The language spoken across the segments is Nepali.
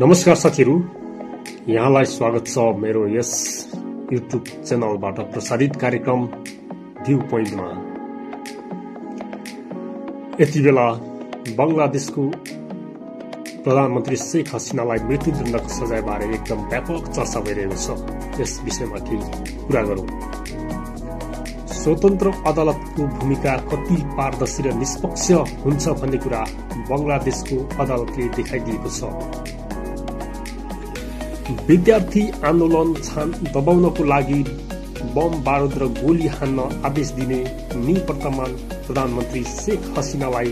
नमस्कार साथीहरू, यहाँलाई स्वागत छ मेरो यस युट्युब च्यानलबाट प्रसारित कार्यक्रम भ्यू पोइन्टमा। यति बेला बंगलादेशको प्रधानमन्त्री शेख हसिनालाई मृत्युदण्डको सजायबारे एकदम व्यापक चर्चा भइरहेको छ। यस विषयमा केही कुरा गरौं। स्वतन्त्र अदालतको भूमिका कति पारदर्शी र निष्पक्ष हुन्छ भन्ने कुरा बंगलादेशको अदालतले देखाइदिएको छ। विद्यार्थी आन्दोलन दबाउनको लागि बम बारुद र गोली हान्न आदेश दिने निवर्तमान प्रधानमन्त्री शेख हसिनालाई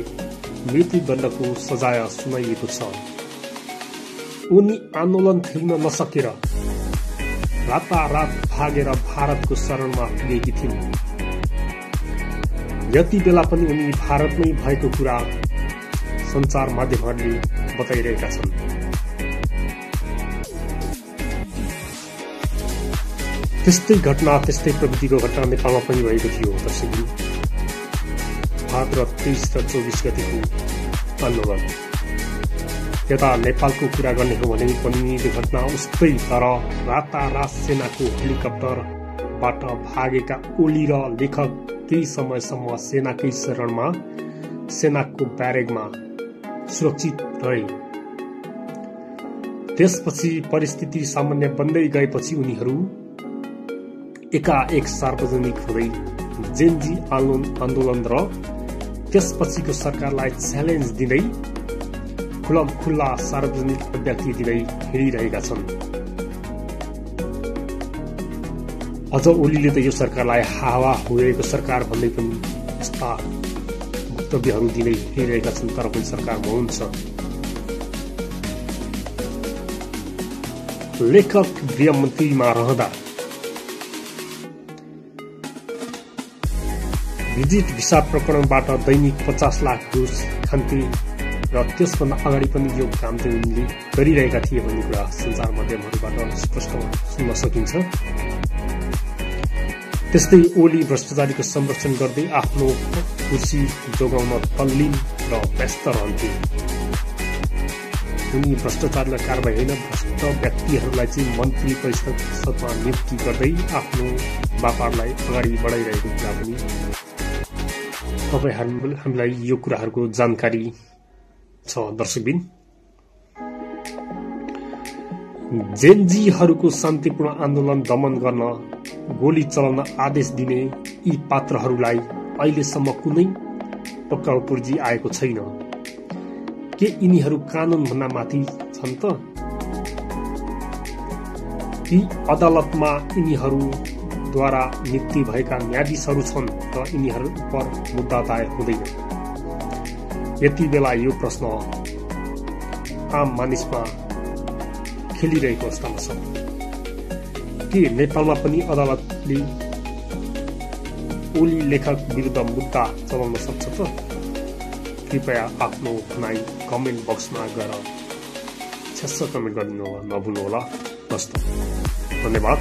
मृत्युदण्डको सजाय सुनाइएको छ। उनी आन्दोलन थ्याउन नसकेर रातारात भागेर भारतको शरणमा पुगेकी थिइन्। यति बेला पनि उनी भारतमै भएको कुरा सञ्चार माध्यमहरूले बताइरहेका छन्। त्यस्तै घटना, त्यस्तै प्रवृत्तिको घटना नेपालमा पनि भएको थियो। दर्शकहरू, भाद्र 23 र 24 गतिको आन्दोलन। यता नेपालको कुरा गर्ने हो भने पनि दुर्घटना उस्तै, तर रातारात सेनाको हेलिकप्टरबाट भागेका ओली र लेखक केही समयसम्म सेनाकै शरणमा, सेनाको ब्यारेकमा सुरक्षित रहे। त्यसपछि परिस्थिति सामान्य बन्दै गएपछि उनीहरू एकाएक सार्वजनिक हुँदै जेनजी आन्दोलन र त्यसपछिको सरकारलाई च्यालेन्ज दिँदै खुल्ला सार्वजनिक अभिव्यक्ति दिँदै हिँडिरहेका छन्। अझ ओलीले त यो सरकारलाई हावा हुएको सरकार भन्दै पनि यस्ता वक्तव्यहरू दिँदै हिँडिरहेका छन्, तर पनि सरकार मौन छ। लेखक गृहमन्त्रीमा रहँदा भिजिट भिसा प्रकरणबाट दैनिक 50 लाख घुस खान्थे र त्यसभन्दा अगाडि पनि यो काम चाहिँ उनले गरिरहेका थिए भन्ने कुरा सञ्चार माध्यमहरूबाट स्पष्ट सुन्न सकिन्छ। त्यस्तै ओली भ्रष्टाचारीको संरक्षण गर्दै आफ्नो कुर्सी जोगाउन तल्लीन र व्यस्त रहन्थे। उनी भ्रष्टाचारलाई कारबाही होइन, भ्रष्ट व्यक्तिहरूलाई चाहिँ मन्त्री परिषदमा नियुक्ति गर्दै आफ्नो व्यापारलाई अगाडि बढाइरहेको कुरा पनि हामीलाई यो कुराहरूको जानकारी छ। दर्शकबिन, जेनजीहरूको शान्तिपूर्ण आन्दोलन दमन गर्न गोली चलाउन आदेश दिने यी पात्रहरूलाई अहिलेसम्म कुनै पक्राउ पूर्जी आएको छैन। के यिनीहरू कानूनभन्दा माथि छन् त? यी अदालतमा यिनीहरूद्वारा नियुक्ति भएका न्यायाधीशहरू छन् र यिनीहरू पर मुद्दा दायर हुँदैन। यति बेला यो प्रश्न आम मानिसमा खेलिरहेको अवस्थामा छ। के नेपालमा पनि अदालतले ओली लेखक विरुद्ध मुद्दा चलाउन सक्छ त? कृपया आफ्नो भनाइ कमेन्ट बक्समा गएर छ्यास्स कमेन्ट गरिदिनु नभुल्नुहोला। धन्यवाद।